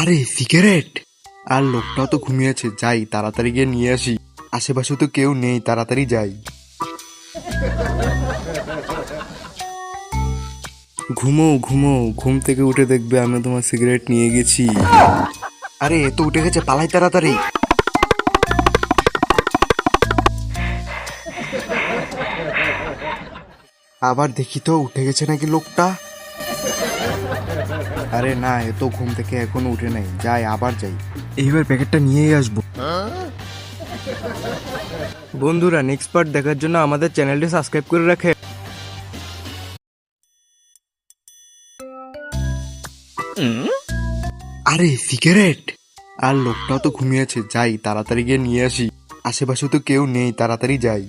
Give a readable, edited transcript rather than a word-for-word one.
আরে সিগারেট! আর লোকটাও তো ঘুমিয়েছে, যাই তাড়াতাড়ি গিয়ে নিয়ে আসি। আশেপাশে তো কেউ নেই, তাড়াতাড়ি যাই। ঘুমো ঘুমো, ঘুম থেকে উঠে দেখবে আমি তোমার সিগারেট নিয়ে গেছি। আরে এ তো উঠে গেছে, পালাই তাড়াতাড়ি। আবার দেখি তো উঠে গেছে নাকি লোকটা। আরে না, এ তো ঘুম থেকে এখনো উঠে নাই, যাই আবার যাই, এইবার প্যাকেটটা নিয়েই আসবো। বন্ধুরা, নেক্সট পার্ট দেখার জন্য আমাদের চ্যানেলটি সাবস্ক্রাইব করে রাখে। আরে সিগারেট! আর লোকটাও তো ঘুমিয়েছে, যাই তাড়াতাড়ি গিয়ে নিয়ে আসি। আশেপাশে তো কেউ নেই, তাড়াতাড়ি যাই।